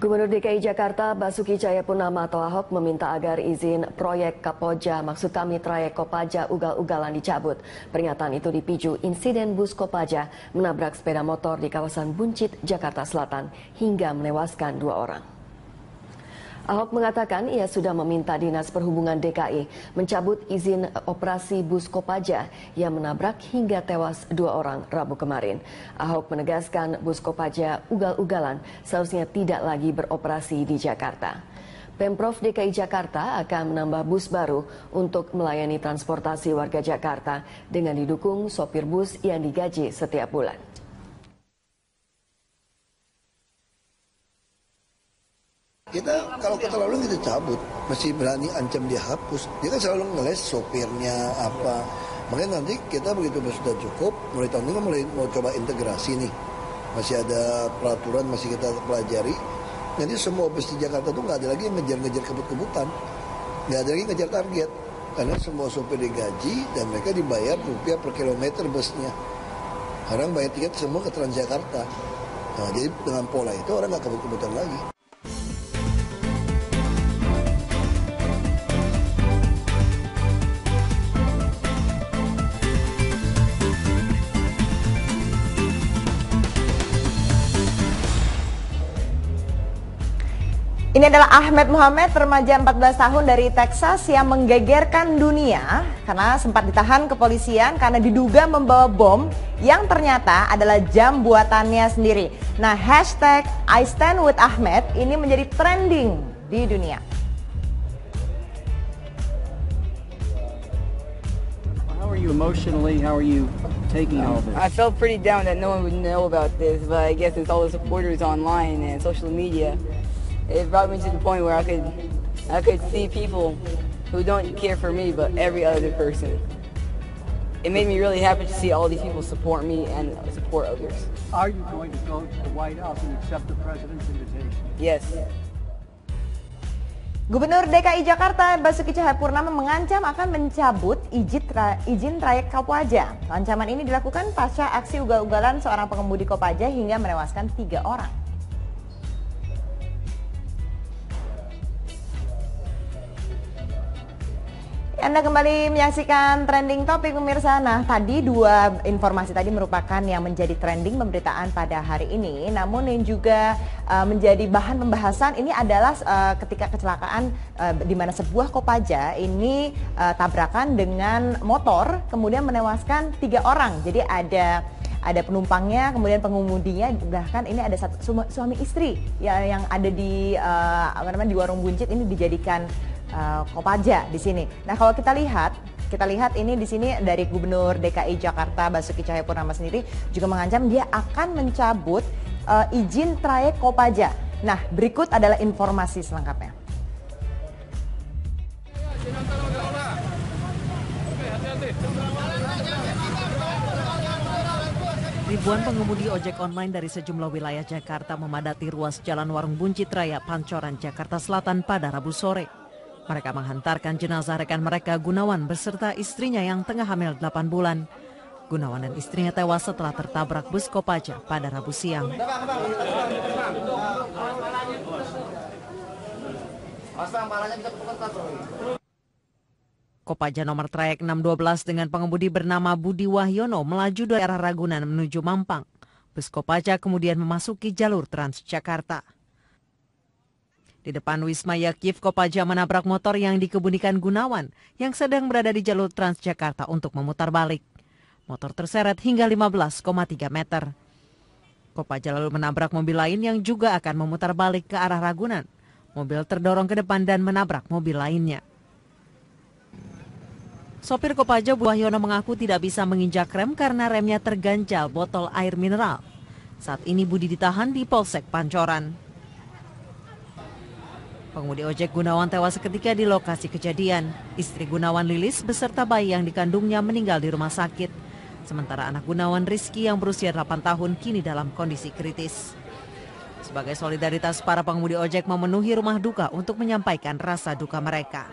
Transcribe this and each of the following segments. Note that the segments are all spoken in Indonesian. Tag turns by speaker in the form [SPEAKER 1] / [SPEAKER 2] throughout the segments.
[SPEAKER 1] Gubernur DKI Jakarta Basuki Cahayapurnama atau Ahok meminta agar izin proyek Kapoja, maksud kami trayek Kopaja ugal-ugalan dicabut. Pernyataan itu dipicu insiden bus Kopaja menabrak sepeda motor di kawasan Buncit, Jakarta Selatan hingga menewaskan 2 orang. Ahok mengatakan ia sudah meminta Dinas Perhubungan DKI mencabut izin operasi bus Kopaja yang menabrak hingga tewas 2 orang Rabu kemarin. Ahok menegaskan bus Kopaja ugal-ugalan seharusnya tidak lagi beroperasi di Jakarta. Pemprov DKI Jakarta akan menambah bus baru untuk melayani transportasi warga Jakarta dengan didukung sopir bus yang digaji setiap bulan.
[SPEAKER 2] Kita kalau keterlaluan kita cabut, masih berani ancam dia hapus. Dia kan selalu ngeles sopirnya apa. Makanya nanti kita begitu sudah cukup, mulai tahun ini kan mau coba integrasi nih. Masih ada peraturan, masih kita pelajari. Nanti semua bus di Jakarta tuh nggak ada lagi yang ngejar-ngejar kebut-kebutan. Nggak ada lagi ngejar target. Karena semua sopir digaji dan mereka dibayar rupiah per kilometer busnya. Sekarang bayar tiket semua ke Transjakarta. Nah, jadi dengan pola itu orang nggak kebut-kebutan lagi.
[SPEAKER 3] Ini adalah Ahmed Muhammad, remaja 14 tahun dari Texas yang menggegerkan dunia karena sempat ditahan kepolisian karena diduga membawa bom yang ternyata adalah jam buatannya sendiri. Nah, hashtag I Stand With Ahmed ini menjadi trending di dunia.
[SPEAKER 4] How are you emotionally? How are you taking all this?
[SPEAKER 5] I felt pretty down that no one would know about this, but I guess it's all the supporters online and social media. It brought me to the point where I could see people who don't care for me, but every other person. It made me really happy to see all these people support me and support others.
[SPEAKER 4] Are you going to go to the White House and accept the president's invitation?
[SPEAKER 5] Yes.
[SPEAKER 3] Gubernur DKI Jakarta Basuki Cahayapurnama mengancam akan mencabut izin trayek Kopaja. Ancaman ini dilakukan pasca aksi ugal-ugalan seorang pengemudi Kopaja hingga menewaskan 3 orang. Anda kembali menyaksikan Trending Topik pemirsa. Nah, tadi 2 informasi tadi merupakan yang menjadi trending pemberitaan pada hari ini. Namun yang juga menjadi bahan pembahasan ini adalah ketika kecelakaan di mana sebuah Kopaja ini tabrakan dengan motor kemudian menewaskan 3 orang. Jadi ada penumpangnya, kemudian pengemudinya, bahkan ini ada suami istri yang ada di di warung Buncit ini dijadikan Kopaja di sini. Nah, kalau kita lihat ini di sini dari Gubernur DKI Jakarta Basuki Cahayapurnama sendiri juga mengancam dia akan mencabut izin trayek Kopaja. Nah, berikut adalah informasi selengkapnya.
[SPEAKER 6] Ribuan pengemudi ojek online dari sejumlah wilayah Jakarta memadati ruas Jalan Warung Buncit Raya, Pancoran, Jakarta Selatan pada Rabu sore. Mereka menghantarkan jenazah rekan mereka Gunawan beserta istrinya yang tengah hamil 8 bulan. Gunawan dan istrinya tewas setelah tertabrak bus Kopaja pada Rabu siang. Kopaja nomor trayek 612 dengan pengemudi bernama Budi Wahyono melaju dari arah Ragunan menuju Mampang. Bus Kopaja kemudian memasuki jalur Transjakarta. Di depan Wisma Yakyif, Kopaja menabrak motor yang dikemudikan Gunawan yang sedang berada di jalur Transjakarta untuk memutar balik. Motor terseret hingga 15,3 meter. Kopaja lalu menabrak mobil lain yang juga akan memutar balik ke arah Ragunan. Mobil terdorong ke depan dan menabrak mobil lainnya. Sopir Kopaja Wahyono mengaku tidak bisa menginjak rem karena remnya terganjal botol air mineral. Saat ini Budi ditahan di Polsek Pancoran. Pengemudi ojek Gunawan tewas seketika di lokasi kejadian. Istri Gunawan Lilis beserta bayi yang dikandungnya meninggal di rumah sakit. Sementara anak Gunawan Rizky yang berusia 8 tahun kini dalam kondisi kritis. Sebagai solidaritas, para pengemudi ojek memenuhi rumah duka untuk menyampaikan rasa duka mereka.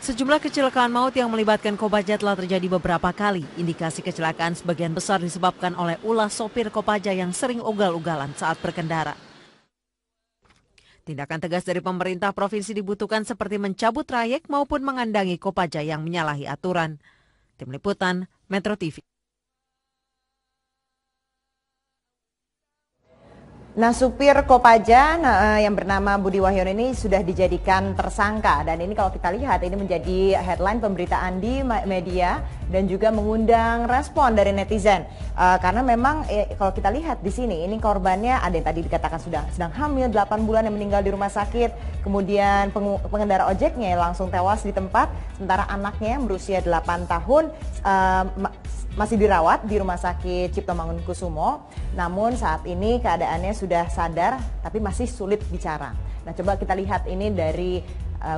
[SPEAKER 6] Sejumlah kecelakaan maut yang melibatkan Kopaja telah terjadi beberapa kali. Indikasi kecelakaan sebagian besar disebabkan oleh ulah sopir Kopaja yang sering ugal-ugalan saat berkendara. Tindakan tegas dari pemerintah provinsi dibutuhkan seperti mencabut trayek maupun mengandangi Kopaja yang menyalahi aturan. Tim Liputan, Metro TV.
[SPEAKER 3] Nah, supir Kopaja yang bernama Budi Wahyono ini sudah dijadikan tersangka, dan ini kalau kita lihat ini menjadi headline pemberitaan di media dan juga mengundang respon dari netizen. Karena memang kalau kita lihat di sini ini korbannya ada yang tadi dikatakan sedang hamil 8 bulan yang meninggal di rumah sakit, kemudian pengendara ojeknya langsung tewas di tempat, sementara anaknya yang berusia 8 tahun masih dirawat di Rumah Sakit Cipto Mangunkusumo, namun saat ini keadaannya sudah sadar tapi masih sulit bicara. Nah, coba kita lihat ini dari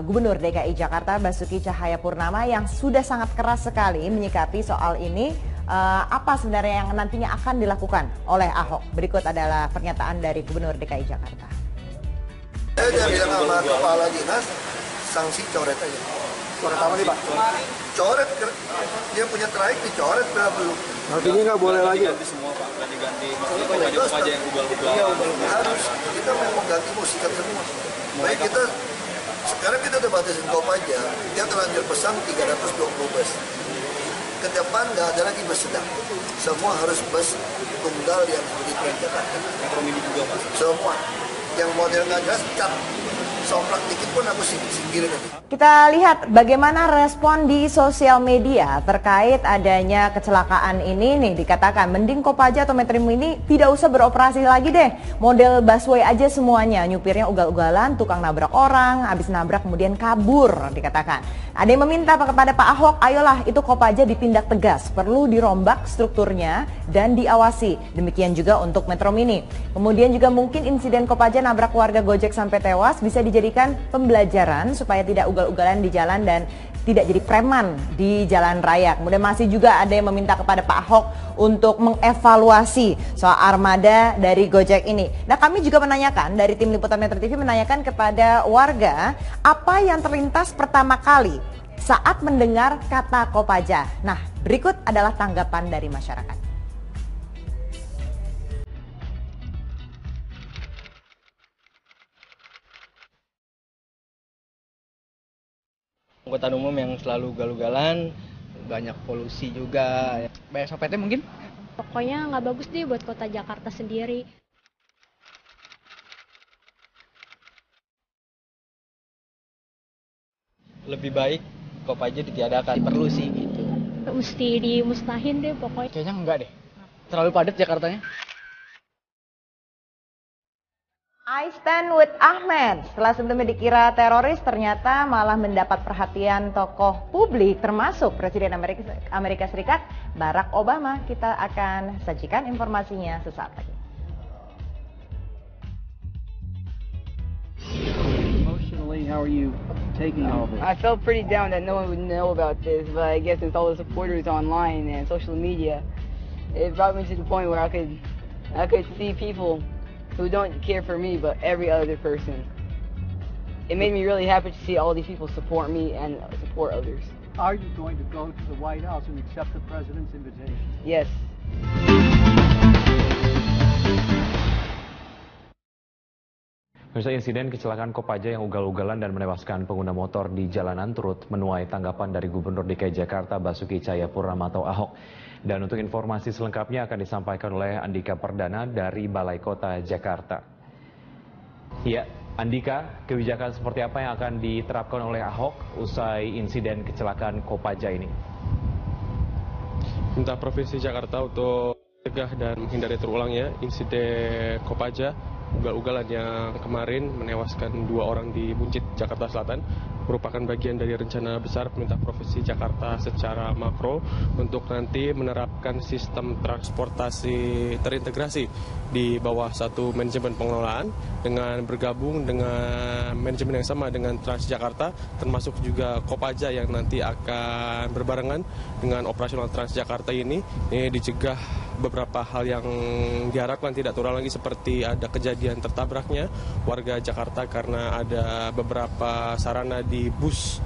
[SPEAKER 3] Gubernur DKI Jakarta Basuki Cahayapurnama yang sudah sangat keras sekali menyikapi soal ini. Apa sebenarnya yang nantinya akan dilakukan oleh Ahok? Berikut adalah pernyataan dari Gubernur DKI Jakarta.
[SPEAKER 2] Saya udah bilang sama kepala dinas, sanksi coret aja. Coret apa nih Pak? Coret, dia punya trayek dicoret berapa dulu?
[SPEAKER 7] Artinya nggak boleh lagi?
[SPEAKER 8] Ganti semua Pak, ganti Kopaja yang ugal-ugalan.
[SPEAKER 2] Iya, harus. Kita mau ganti, mau sikat semua. Baik kita, sekarang kita udah batasin Kopaja, dia terlanjur pesan 320 bus. Ke depan nggak ada lagi bus sedang. Semua harus bus tunggal yang seperti Transjakarta.
[SPEAKER 8] Metro Mini juga Pak.
[SPEAKER 2] Semua. Yang model nggak jelas, cat. Somplak dikit pun aku singkirin aja.
[SPEAKER 3] Kita lihat bagaimana respon di sosial media terkait adanya kecelakaan ini nih. Dikatakan mending Kopaja atau Metro Mini tidak usah beroperasi lagi deh. Model busway aja semuanya. Nyupirnya ugal-ugalan, tukang nabrak orang, habis nabrak kemudian kabur, dikatakan. Ada yang meminta kepada Pak Ahok, ayolah itu Kopaja ditindak tegas. Perlu dirombak strukturnya dan diawasi. Demikian juga untuk Metro Mini. Kemudian juga mungkin insiden Kopaja nabrak warga Gojek sampai tewas bisa dijadikan pembelajaran supaya tidak ugal-ugalan di jalan dan tidak jadi preman di jalan raya. Kemudian masih juga ada yang meminta kepada Pak Ahok untuk mengevaluasi soal armada dari Gojek ini. Nah, kami juga menanyakan dari tim Liputan Metro TV menanyakan kepada warga apa yang terlintas pertama kali saat mendengar kata Kopaja. Nah, berikut adalah tanggapan dari masyarakat.
[SPEAKER 9] Angkutan umum yang selalu ugal-ugalan, banyak polusi juga, banyak sopetnya mungkin.
[SPEAKER 10] Pokoknya nggak bagus deh buat kota Jakarta sendiri.
[SPEAKER 9] Lebih baik Kopaja ditiadakan, perlu sih gitu.
[SPEAKER 10] Mesti dimusnahin deh pokoknya.
[SPEAKER 9] Kayaknya enggak deh, terlalu padat Jakartanya.
[SPEAKER 3] I stand with Ahmed. Setelah sebelumnya dikira teroris, ternyata malah mendapat perhatian tokoh publik termasuk Presiden Amerika Serikat Barack Obama. Kita akan sajikan informasinya sesaat lagi.
[SPEAKER 4] Emotionally, how are you taking all this?
[SPEAKER 5] I felt pretty down that no one would know about this, but I guess with all the supporters online and social media, it brought me to the point where I could see people who don't care for me, but every other person. It made me really happy to see all these people support me and support others.
[SPEAKER 4] Are you going to go to the White House and accept the president's invitation?
[SPEAKER 5] Yes.
[SPEAKER 11] Pemirsa, insiden kecelakaan Kopaja yang ugal-ugalan dan menewaskan pengguna motor di jalanan turut menuai tanggapan dari Gubernur DKI Jakarta Basuki Cahayapurnama atau Ahok. Dan untuk informasi selengkapnya akan disampaikan oleh Andika Perdana dari Balai Kota Jakarta. Ya, Andika, kebijakan seperti apa yang akan diterapkan oleh Ahok usai insiden kecelakaan Kopaja ini?
[SPEAKER 7] Minta Provinsi Jakarta untuk cegah dan menghindari terulangnya insiden Kopaja ugal-ugalan yang kemarin menewaskan 2 orang di Buncit, Jakarta Selatan, merupakan bagian dari rencana besar pemerintah Provinsi Jakarta secara makro untuk nanti menerapkan sistem transportasi terintegrasi di bawah satu manajemen pengelolaan dengan bergabung dengan manajemen yang sama dengan Transjakarta, termasuk juga Kopaja yang nanti akan berbarengan dengan operasional Transjakarta ini dicegah beberapa hal yang diharapkan tidak terulang lagi, seperti ada kejadian tertabraknya warga Jakarta karena ada beberapa sarana di bus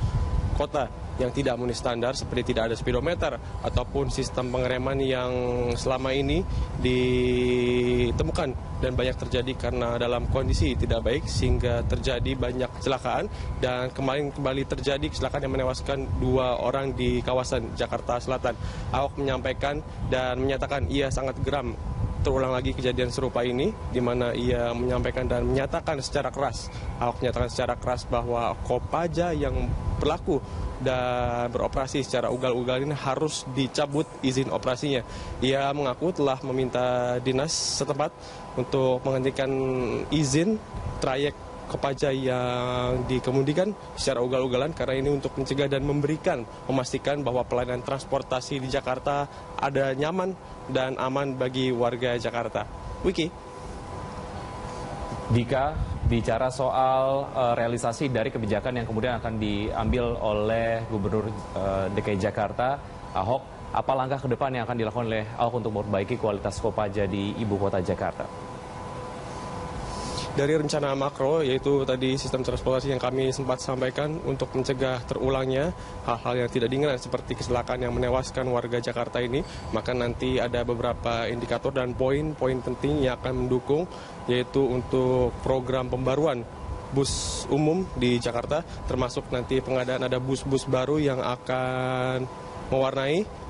[SPEAKER 7] kota yang tidak memenuhi standar seperti tidak ada speedometer ataupun sistem pengereman yang selama ini ditemukan dan banyak terjadi karena dalam kondisi tidak baik sehingga terjadi banyak kecelakaan dan kembali terjadi kecelakaan yang menewaskan 2 orang di kawasan Jakarta Selatan. Ahok menyampaikan dan menyatakan ia sangat geram terulang lagi kejadian serupa ini, di mana ia menyampaikan dan menyatakan secara keras, Ahok menyatakan secara keras bahwa Kopaja yang berlaku dan beroperasi secara ugal-ugal ini harus dicabut izin operasinya. Ia mengaku telah meminta dinas setempat untuk menghentikan izin trayek Kopaja yang dikemudikan secara ugal-ugalan karena ini untuk mencegah dan memastikan bahwa pelayanan transportasi di Jakarta ada nyaman dan aman bagi warga Jakarta. Wiki.
[SPEAKER 11] Dika, bicara soal realisasi dari kebijakan yang kemudian akan diambil oleh Gubernur DKI Jakarta, Ahok, apa langkah ke depan yang akan dilakukan oleh Ahok untuk memperbaiki kualitas Kopaja di ibu kota Jakarta?
[SPEAKER 7] Dari rencana makro, yaitu tadi sistem transportasi yang kami sempat sampaikan untuk mencegah terulangnya hal-hal yang tidak diinginkan seperti kecelakaan yang menewaskan warga Jakarta ini, maka nanti ada beberapa indikator dan poin-poin penting yang akan mendukung, yaitu untuk program pembaruan bus umum di Jakarta, termasuk nanti pengadaan ada bus-bus baru yang akan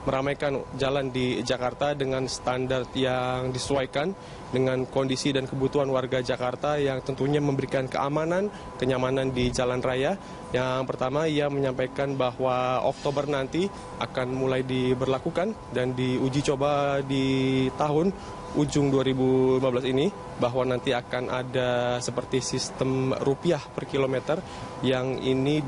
[SPEAKER 7] meramaikan jalan di Jakarta dengan standar yang disesuaikan dengan kondisi dan kebutuhan warga Jakarta yang tentunya memberikan keamanan, kenyamanan di jalan raya. Yang pertama, ia menyampaikan bahwa Oktober nanti akan mulai diberlakukan dan diuji coba di tahun ujung 2015 ini, bahwa nanti akan ada seperti sistem rupiah per kilometer yang ini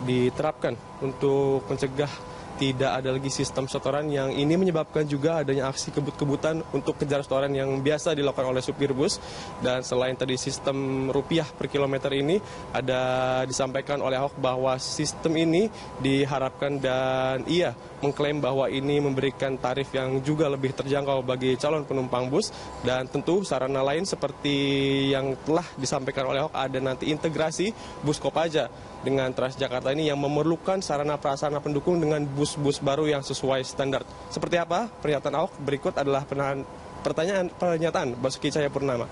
[SPEAKER 7] diterapkan untuk mencegah tidak ada lagi sistem setoran yang ini menyebabkan juga adanya aksi kebut-kebutan untuk kejar setoran yang biasa dilakukan oleh supir bus. Dan selain tadi sistem rupiah per kilometer ini, ada disampaikan oleh Ahok bahwa sistem ini diharapkan dan ia mengklaim bahwa ini memberikan tarif yang juga lebih terjangkau bagi calon penumpang bus. Dan tentu sarana lain seperti yang telah disampaikan oleh Ahok, ada nanti integrasi bus Kopaja dengan Transjakarta ini yang memerlukan sarana prasarana pendukung dengan bus-bus baru yang sesuai standar. Seperti apa pernyataan Ahok? Berikut adalah pernyataan Basuki Cahayapurnama.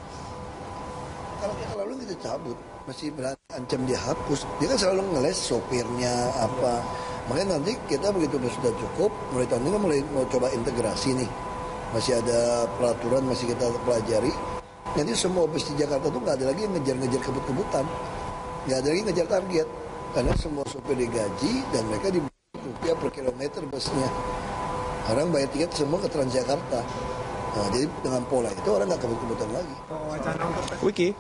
[SPEAKER 2] Kalau kita lalu kita cabut, masih berani ancam dia hapus. Dia kan selalu ngeles sopirnya apa. Makanya nanti kita begitu sudah cukup, mulai tahun ini mau coba integrasi nih. Masih ada peraturan, masih kita pelajari. Nanti semua bus di Jakarta tuh nggak ada lagi yang ngejar-ngejar kebut-kebutan. Nggak ada lagi ngejar target. Karena semua sopir digaji dan mereka dibayar rupiah per kilometer busnya. Orang bayar tiket semua ke Transjakarta. Nah, jadi dengan pola itu orang nggak kebut-kebutan lagi.
[SPEAKER 7] Wiki.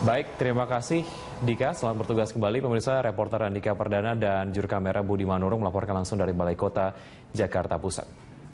[SPEAKER 11] Baik, terima kasih Dika. Selamat bertugas kembali. Pemirsa, reporter Andika Perdana dan juru kamera Budi Manurung melaporkan langsung dari Balai Kota Jakarta Pusat.